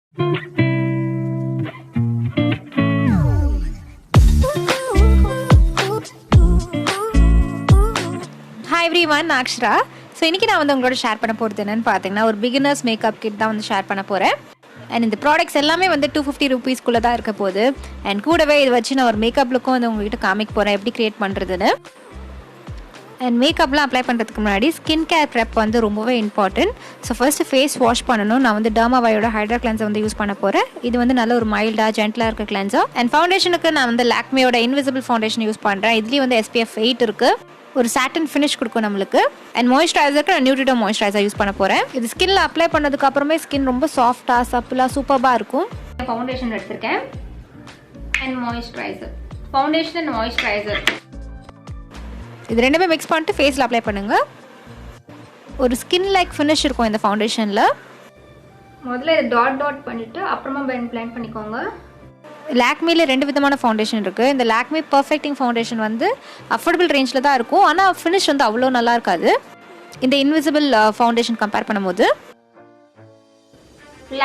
Hi everyone, Akshara. So இன்னைக்கு நான் வந்து உங்களோட ஷேர் பண்ண போகிறது என்னன்னு பார்த்தீங்கன்னா ஒரு பிகினர்ஸ் மேக்கப் கிட் தான் வந்து ஷேர் பண்ண போகிறேன். அண்ட் இந்த ப்ராடக்ட்ஸ் எல்லாமே வந்து 250 ரூபீஸ்க்குள்ளே தான் இருக்க போகுது. அண்ட் கூடவே இது வச்சு நான் ஒரு மேக்கப் லுக்கும் வந்து உங்கள்கிட்ட காமிக்க போகிறேன் எப்படி க்ரியேட் பண்ணுறதுன்னு. அண்ட் மேக்கப்லாம் அப்ளை பண்ணுறதுக்கு முன்னாடி ஸ்கின் கேர் ப்ரெப் வந்து ரொம்பவே important. So first face wash பண்ணணும். நான் வந்து டர்மாவாயோட ஹைட்ரா கிளென்சர் வந்து யூஸ் பண்ண போகிறேன். இது வந்து நல்ல ஒரு மைல்டாக ஜென்டலாக இருக்க கிளென்சர். அண்ட் ஃபவுண்டேஷனுக்கு நான் வந்து லாக்மியோட இன்விசிபிள் ஃபவுண்டேஷன் யூஸ் பண்ணுறேன். இதுலேயும் வந்து SPF 8 இருக்குது. ஒரு சாட்டன் ஃபினிஷ் கொடுக்கும் நம்மளுக்கு. அண்ட் மாய்ஸ்சரைசருக்கு நான் நியூட்ரிடோ மாய்ஸ்சரைசர் யூஸ் பண்ண போகிறேன். இது ஸ்கின்ல அப்ளை பண்ணதுக்கு அப்புறமே ஸ்கின் ரொம்ப சாஃப்டாக சப்பிளாக சூப்பராக இருக்கும். ஃபவுண்டேஷன் எடுத்திருக்கேன் and moisturiser, foundation and moisturiser இது ரெண்டுமே மிக்ஸ் பண்ணிட்டு ஃபேஸில் அப்ளை பண்ணுங்கள். ஒரு ஸ்கின் லைக் ஃபினிஷ் இருக்கும் இந்த ஃபவுண்டேஷனில். முதல்ல இதை டாட் பண்ணிவிட்டு அப்புறமா பிளெண்ட் பண்ணிக்கோங்க. லாக்மியில் 2 விதமான ஃபவுண்டேஷன் இருக்குது. இந்த லாக்மி பர்ஃபெக்டிங் ஃபவுண்டேஷன் வந்து அஃபோர்டபுள் ரேஞ்சில் தான் இருக்கும். ஆனால் ஃபினிஷ் வந்து அவ்வளோ நல்லா இருக்காது இந்த இன்விசிபிள் ஃபவுண்டேஷன் கம்பேர் பண்ணும்போது.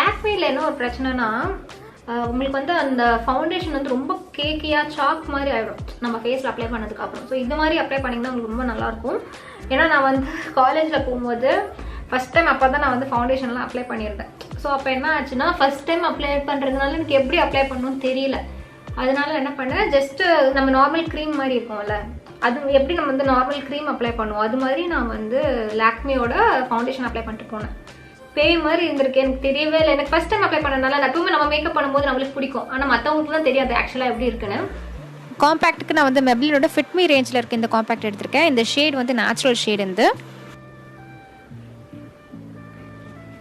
லாக்மியில் என்ன ஒரு பிரச்சனைனா உங்களுக்கு வந்து அந்த ஃபவுண்டேஷன் வந்து ரொம்ப கேக்கியாக சாக் மாதிரி ஆகிடும் நம்ம ஃபேஸில் அப்ளை பண்ணதுக்கு அப்புறம். ஸோ இந்த மாதிரி அப்ளை பண்ணிங்கன்னா உங்களுக்கு ரொம்ப நல்லாயிருக்கும். ஏன்னா நான் வந்து காலேஜில் போகும்போது ஃபஸ்ட் டைம் அப்போ தான் நான் வந்து ஃபவுண்டேஷன்லாம் அப்ளை பண்ணியிருந்தேன். ஸோ அப்போ என்ன ஆச்சுன்னா ஃபஸ்ட் டைம் அப்ளை பண்ணுறதுனால எனக்கு எப்படி அப்ளை பண்ணணும்னு தெரியல. அதனால என்ன பண்ணேன், ஜஸ்ட்டு நம்ம நார்மல் க்ரீம் மாதிரி இருக்கும்ல, அது எப்படி நம்ம வந்து நார்மல் க்ரீம் அப்ளை பண்ணுவோம் அது மாதிரி நான் வந்து லாக்மியோட ஃபவுண்டேஷன் அப்ளை பண்ணிட்டு போனேன். பேய் மாதிரி இருந்திருக்கு, எனக்கு தெரியவே இல்லை. எனக்கு ஃபஸ்ட் டைம் அப்ளை பண்ணனால எப்பவுமே நம்ம மேக்கப் பண்ணும்போது நம்மளுக்கு பிடிக்கும், ஆனால் மற்றவங்களுக்கு தான் தெரியாது ஆக்சுவலாக எப்படி இருக்குன்னு. காம்பேக்ட்டுக்கு நான் வந்து மெப்ளினோட ஃபிட்மி ரேஞ்சில் இருக்க இந்த காம்பேக்ட் எடுத்திருக்கேன். இந்த ஷேட் வந்து நேச்சுரல் ஷேட் இருந்து.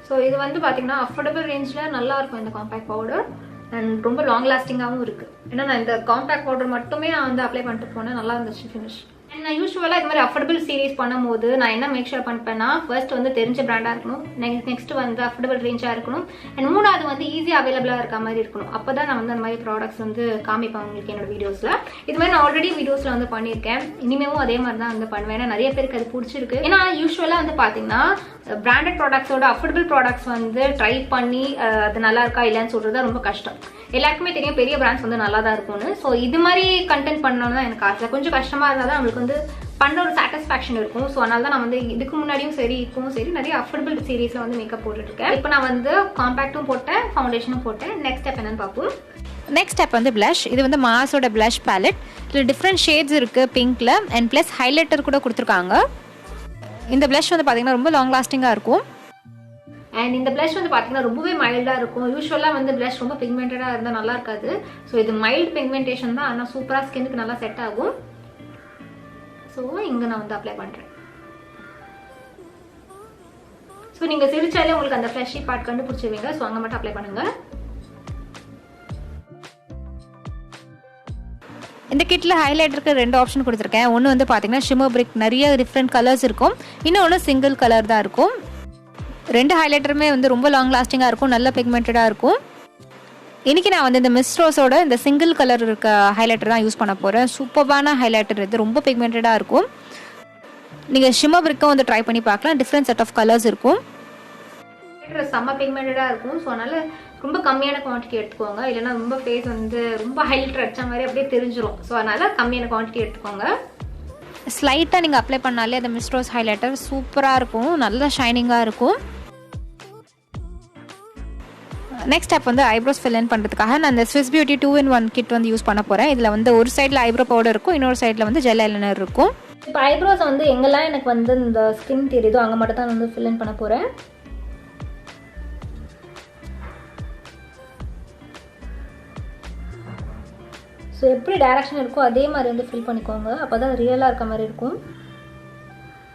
ஸோ இது வந்து பார்த்தீங்கன்னா அஃபோர்டபுள் ரேஞ்சில் நல்லாயிருக்கும் இந்த காம்பேக்ட் பவுடர். அண்ட் ரொம்ப லாங் லாஸ்டிங்காகவும் இருக்குது. ஏன்னா நான் இந்த காம்பேக்ட் பவுடர் மட்டுமே நான் வந்து அப்ளை பண்ணிட்டு போனேன், நல்லா இருந்துச்சு ஃபினிஷ். அண்ட் நான் யூஸ்வலாக இது மாதிரி அஃபோர்டபுள் சீரீஸ் பண்ணும்போது நான் என்ன மேக் ஷூர் பண்ணிப்பேன்னா, ஃபர்ஸ்ட் வந்து தெரிஞ்ச பிராண்டாக இருக்கணும், நெக்ஸ்ட் வந்து அஃபோர்டபுள் ரேஞ்சாக இருக்கணும், அண்ட் மூணாவது வந்து ஈஸியாக அவைலபிளாக இருக்க மாதிரி இருக்கணும். அப்போ தான் நான் வந்து அந்த மாதிரி ப்ராடக்ட்ஸ் வந்து காமிப்பேன் உங்களுக்கு என்னோட வீடியோஸில். இது மாதிரி நான் ஆல்ரெடி வீடியோஸில் வந்து பண்ணியிருக்கேன், இனிமேவும் அதே மாதிரி தான் வந்து பண்ணுவேன். ஏன்னா நிறைய பேருக்கு அது பிடிச்சிருக்கு. ஏன்னா யூஸ்வலாக வந்து பார்த்தீங்கன்னா பிராண்டட் ப்ராடக்ட்ஸோட அஃபோர்டபுள் ப்ராடக்ட்ஸ் வந்து ட்ரை பண்ணி அது நல்லா இருக்கா இல்லைன்னு சொல்கிறது ரொம்ப கஷ்டம். எல்லாருக்குமே தெரியும் பெரிய பிராண்ட்ஸ் வந்து நல்லா தான் இருக்கும்னு. ஸோ இது மாதிரி கண்டென்ட் பண்ணணும்னு தான் எனக்கு ஆசை. கொஞ்சம் கஷ்டமாக இருந்தால் தான் நம்மளுக்கு வந்து பண்ணுற ஒரு சாட்டிஸ்ஃபேக்ஷன் இருக்கும். ஸோ அதனால தான் நான் வந்து இதுக்கு முன்னாடியும் சரி இப்பவும் சரி நிறைய அஃபோர்டபுள் சீரீஸில் வந்து மேக்கப் போட்டுருக்கேன். இப்போ நான் வந்து காம்பேக்டும் போட்டேன், ஃபவுண்டேஷனும் போட்டேன். நெக்ஸ்ட் ஸ்டெப் என்னன்னு பார்ப்போம். நெக்ஸ்ட் ஸ்டெப் வந்து பிளஷ். இது வந்து மாஸோட பிளஷ் பேலட். இதில் டிஃப்ரெண்ட் ஷேட்ஸ் இருக்குது பிங்க்கில், அண்ட் ப்ளஸ் ஹைலைட்டர் கூட கொடுத்துருக்காங்க. இந்த பிளஷ் வந்து பார்த்தீங்கன்னா ரொம்ப லாங் லாஸ்டிங்காக இருக்கும். அண்ட் இந்த பிளஷ் வந்து பார்த்தீங்கன்னா ரொம்பவே மைல்டாக இருக்கும். யூஸ்வலாக வந்து பிளஷ் ரொம்ப பிக்மெண்டடாக இருந்தால் நல்லா இருக்காது. ஸோ இது மைல்டு பிக்மெண்டேஷன் தான், ஆனால் சூப்பராக ஸ்கின்னுக்கு நல்லா செட் ஆகும். ஸோ இங்கே நான் வந்து அப்ளை பண்ணுறேன். ஸோ நீங்கள் சிரிச்சாலே உங்களுக்கு அந்த ஃப்ளஷி பார்ட் கண்டுபிடிச்சிருவீங்க. ஸோ அங்கே மட்டும் அப்ளை பண்ணுங்கள். இந்த கிட்டில் ஹைலைட்டருக்கு 2 ஆப்ஷன் கொடுத்துருக்கேன். ஒன்று வந்து பார்த்தீங்கன்னா ஷிம்மர் பிரிக், நிறைய டிஃப்ரெண்ட் கலர்ஸ் இருக்கும். இன்னொன்று சிங்கிள் கலர் தான் இருக்கும். 2 ஹைலைட்டருமே வந்து ரொம்ப லாங் லாஸ்டிங்காக இருக்கும், நல்ல பிக்மெண்டடாக இருக்கும். இன்றைக்கி நான் வந்து இந்த மிஸ் ரோஸோட இந்த சிங்கிள் கலர் இருக்க ஹைலைட்டர் தான் யூஸ் பண்ண போகிறேன். சூப்பரான ஹைலைட்டர் இது, ரொம்ப பிக்மெண்டடாக இருக்கும். நீங்கள் ஷிம்மர் பிரிக்கும் வந்து ட்ரை பண்ணி பார்க்கலாம், டிஃப்ரெண்ட் செட் ஆஃப் கலர்ஸ் இருக்கும். செம்ம பிக்மெண்டடாக இருக்கும். ஸோ அதனால் ரொம்ப கம்மியான குவான்டிட்டி எடுத்துக்கோங்க, இல்லைனா ரொம்ப ஃபேஸ் வந்து ரொம்ப ஹைலைட்டர் அடித்த மாதிரி அப்படியே தெரிஞ்சிடும். ஸோ அதனால் கம்மியான குவான்டிட்டி எடுத்துக்கோங்க. ஸ்லைட்டாக நீங்கள் அப்ளை பண்ணாலே அந்த மிஸ் ரோஸ் ஹைலைட்டர் சூப்பராக இருக்கும், நல்லா ஷைனிங்காக இருக்கும். நெக்ஸ்ட் ஸ்டெப் வந்து ஐப்ரோஸ் ஃபில் இன் பண்ணுறதுக்காக நான் இந்த ஸ்விஸ் பியூட்டி 2-in-1 கிட் வந்து யூஸ் பண்ண போகிறேன். இதில் வந்து ஒரு சைடில் ஐப்ரோ பவுடர் இருக்கும், இன்னொரு சைடில் வந்து ஜெல் ஐலைனர் இருக்கும். இப்போ ஐப்ரோஸ் வந்து எங்கெல்லாம் எனக்கு வந்து இந்த ஸ்கின் தெரியுதோ அங்கே மட்டும் தான் வந்து ஃபில் இன் பண்ண போகிறேன். ஸோ எப்படி டைரக்ஷன் இருக்கோ அதே மாதிரி வந்து ஃபில் பண்ணிக்கோங்க, அப்போ தான் ரியலாக இருக்க மாதிரி இருக்கும்.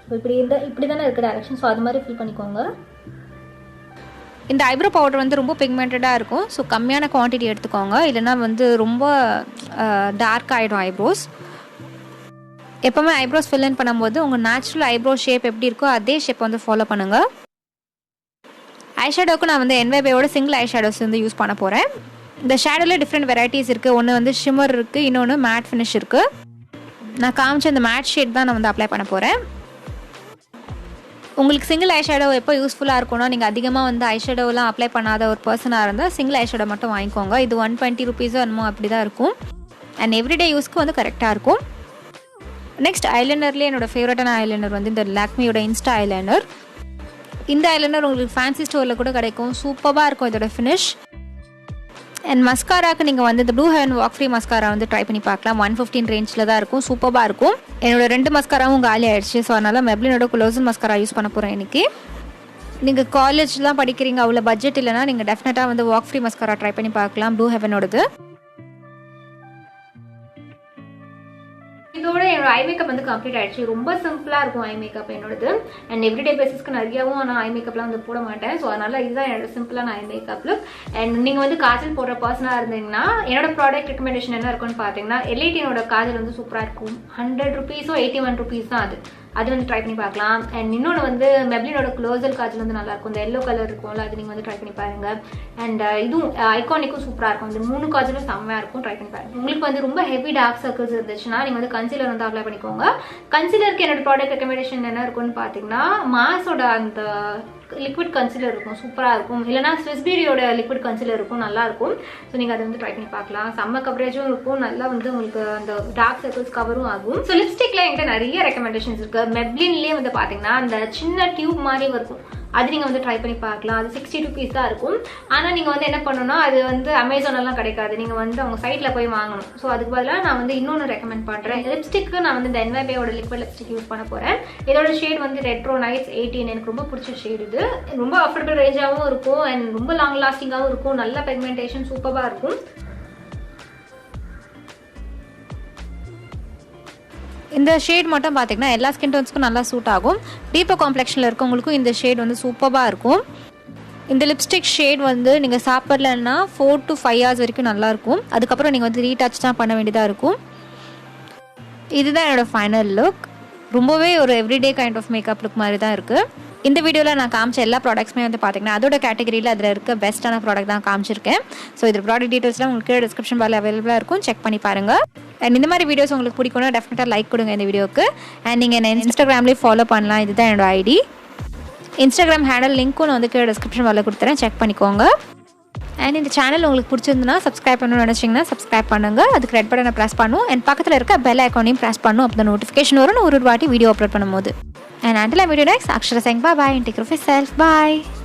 ஸோ இப்படி தானே இருக்குது டைரக்ஷன், ஸோ அது மாதிரி ஃபில் பண்ணிக்கோங்க. இந்த ஐப்ரோ பவுடர் வந்து ரொம்ப பிக்மெண்டடாக இருக்கும். ஸோ கம்மியான குவான்டிட்டி எடுத்துக்கோங்க, இல்லைனா வந்து ரொம்ப டார்க் ஆகிடும் ஐப்ரோஸ். எப்போவுமே ஐப்ரோஸ் ஃபில் இன் பண்ணும்போது உங்கள் நேச்சுரல் ஐப்ரோ ஷேப் எப்படி இருக்கோ அதே ஷேப் வந்து ஃபாலோ பண்ணுங்கள். ஐஷேடோவுக்கு நான் வந்து என்வைபையோட சிங்கிள் ஐஷேடோஸ் வந்து யூஸ் பண்ண போகிறேன். இந்த ஷேடோவில் டிஃப்ரெண்ட் வெரைட்டிஸ் இருக்குது. ஒன்று வந்து ஷிம்மர் இருக்குது, இன்னொன்று மேட் ஃபினிஷ் இருக்குது. நான் காமிச்ச இந்த மேட் ஷேட் தான் நான் வந்து அப்ளை பண்ண போகிறேன். உங்களுக்கு சிங்கிள் ஐ ஷேடோ எப்போ யூஸ்ஃபுல்லாக இருக்கும்னா நீங்கள் அதிகமாக வந்து ஐ ஷேடோலாம் அப்ளை பண்ணாத ஒரு பர்சனாக இருந்தால் சிங்கிள் ஐ ஷேடோ மட்டும் வாங்கிக்கோங்க. இது 120 rupees என்னமோ அப்படி தான் இருக்கும். அண்ட் எவ்ரிடே யூஸ்க்கு வந்து கரெக்டாக இருக்கும். நெக்ஸ்ட் ஐலைனர்லேயே என்னோடய ஃபேவரட்டான ஐலைனர் வந்து இந்த லாக்மியோட இன்ஸ்டா ஐலைனர். இந்த ஐலைனர் உங்களுக்கு ஃபேன்சி ஸ்டோரில் கூட கிடைக்கும். சூப்பராக இருக்கும் இதோட ஃபினிஷ். அண்ட் மஸ்காராக்கு நீங்கள் வந்து இந்த blue heaven walk free mascara வந்து ட்ரை பண்ணி பார்க்கலாம். 115 ரேஞ்சில் தான் இருக்கும். சூப்பராக இருக்கும். என்னோட 2 மஸ்காராவும் காலி ஆயிடுச்சு. ஸோ அதனால் மெப்ளினோட குளோசன் மஸ்காரா யூஸ் பண்ண போகிறேன் இன்றைக்கி. நீங்கள் காலேஜ்லாம் படிக்கிறீங்க, அவ்வளோ பட்ஜெட் இல்லைனா நீங்கள் டெஃபினட்டாக வந்து வாக் ஃப்ரீ மஸ்காரா ட்ரை பண்ணி பார்க்கலாம், ப்ளூ ஹெவனோடது. இதோட என்னோட ஐ மேக்கப் வந்து கம்ப்ளீட் ஆயிடுச்சு. ரொம்ப சிம்பிளாக இருக்கும் ஐ மேக்கப் என்னோடது. அண்ட் எவ்ரிடே பேசிஸ்க்கு நிறையாவும் நான் ஐ மேக்கப்லாம் வந்து போட மாட்டேன். ஸோ அதனால இதுதான் என்னோட சிம்பிளான ஐ மேக்கப் லுக். அண்ட் நீங்கள் வந்து காஜல் போடுற பர்சனாக இருந்தீங்கன்னா என்னோட ப்ராடக்ட் ரெக்கமெண்டேஷன் என்ன இருக்குன்னு பார்த்தீங்கன்னா எல்ஐடியோட காஜல் வந்து சூப்பராக இருக்கும். 100 rupees 81 rupees தான் அது வந்து ட்ரை பண்ணி பார்க்கலாம். அண்ட் இன்னொன்று வந்து மெப்ளினோட க்ளோசல் காஜல் வந்து நல்லா இருக்கும். இந்த எல்லோ கலர் இருக்கும்ல, அது நீங்கள் வந்து ட்ரை பண்ணி பாருங்க. அண்ட் இதுவும் ஐகானிக்கும் சூப்பராக இருக்கும். இந்த 3 காஜலும் செம்மையாக இருக்கும், ட்ரை பண்ணி பாருங்க. உங்களுக்கு வந்து ரொம்ப ஹெவி டார்க் சர்க்கிள்ஸ் இருந்துச்சுன்னா நீங்கள் வந்து கன்சீலர் வந்து அப்ளை பண்ணிக்கோங்க. கன்சீலருக்கு என்னோட ப்ராடக்ட் ரெக்கமெண்டேஷன் என்ன இருக்குன்னு பார்த்தீங்கன்னா மாஸோட அந்த லிக்விட் கன்சீலர் இருக்கும், சூப்பராக இருக்கும். இல்லைனா ஸ்விஸ் பியூட்டியோட லிக்விட் கன்சீலர் இருக்கும், நல்லா இருக்கும். ஸோ நீங்கள் அதை வந்து ட்ரை பண்ணி பார்க்கலாம். செம்ம கவரேஜும் இருக்கும், நல்லா வந்து உங்களுக்கு அந்த டார்க் சர்க்கிள்ஸ் கவரும் ஆகும். ஸோ லிப்ஸ்டிக்ல என்கிட்ட நிறைய ரெக்கமெண்டேஷன்ஸ் இருக்கு. மெப்ளின்லேயே வந்து பார்த்தீங்கன்னா அந்த சின்ன டியூப் மாதிரி இருக்கும், அது நீங்கள் வந்து ட்ரை பண்ணி பார்க்கலாம். அது 60 rupees தான் இருக்கும். ஆனால் நீங்கள் வந்து என்ன பண்ணணும்னா அது வந்து அமேசானெல்லாம் கிடைக்காது, நீங்கள் வந்து அவங்க சைட்டில் போய் வாங்கணும். ஸோ அதுக்கு பதிலாக நான் வந்து இன்னொன்று ரெக்கமெண்ட் பண்ணுறேன். லிப்ஸ்டிக்கு நான் வந்து இந்த என்வைபேயோட லிக்விட் லிப்ஸ்டிக் யூஸ் பண்ண போகிறேன். இதோட ஷேட் வந்து ரெட்ரோ நைட்ஸ் 18. எனக்கு ரொம்ப பிடிச்ச ஷேட் இது. ரொம்ப அஃபோர்டபுள் ரேஞ்சாகவும் இருக்கும் அண்ட் ரொம்ப லாங் லாஸ்டிங்காகவும் இருக்கும். நல்ல பிக்மெண்டேஷன் சூப்பராக இருக்கும். இந்த ஷேட் மட்டும் பார்த்தீங்கன்னா எல்லா ஸ்கின் டோன்ஸ்க்கும் நல்லா சூட் ஆகும். டீப்பர் காம்ப்ளெக்ஷனில் இருக்கவங்களுக்கும் இந்த ஷேட் வந்து சூப்பராக இருக்கும். இந்த லிப்ஸ்டிக் ஷேட் வந்து நீங்கள் சாப்பிடலன்னா 4 to 5 hours வரைக்கும் நல்லாயிருக்கும். அதுக்கப்புறம் நீங்கள் வந்து ரீடச் தான் பண்ண வேண்டியதாக இருக்கும். இதுதான் என்னோடய ஃபைனல் லுக். ரொம்பவே ஒரு everyday kind of makeup look மாதிரி தான் இருக்குது. இந்த வீடியோவில் நான் காமிச்ச எல்லா ப்ராடக்ட்ஸுமே வந்து பார்த்தீங்கன்னா அதோட கேட்டகரியில் அதில் இருக்க பெஸ்ட்டான ப்ராடக்ட் தான் காமிச்சிருக்கேன். ஸோ இது ப்ராடக்ட் டீட்டெயில்ஸ்லாம் உங்களுக்கு டிஸ்கிரிப்ஷன் பாரில் அவைலபிளாக இருக்கும், செக் பண்ணி பாருங்கள். அண்ட் இந்த மாதிரி வீடியோஸ் உங்களுக்கு பிடிக்கும்னா டெஃபினட்டாக லைக் கொடுங்க இந்த வீடியோக்கு. அண்ட் நீங்கள் என்ன இன்ஸ்டாகிராம்லேயே ஃபாலோ பண்ணலாம். இதுதான் என்னோட ஐடி. இன்ஸ்டாகிராம் ஹேண்டல் லிங்க்கும் நான் வந்து டிஸ்கிரிப்ஷன் பாரில் கொடுத்துறேன், செக் பண்ணிக்கோங்க. அண்ட் இந்த சேனல் உங்களுக்கு பிடிச்சிருந்துன்னா சப்ஸ்கிரைப் பண்ணணும்னு நினச்சிங்கன்னா சப்ஸ்கிரைப் பண்ணுங்கள். அதுக்கு ரெட் பட்டனை ப்ரெஸ் பண்ணும் அண்ட் பக்கத்தில் இருக்க பெல் ஐக்கானையும் ப்ரெஸ் பண்ணும். அப்போ தான் நோட்டிஃபிகேஷன் வரும் ஒரு வாட்டி வீடியோ அப்லோட் பண்ணும்போது. And until I meet you next, Akshara saying bye-bye and take care of yourself. Bye.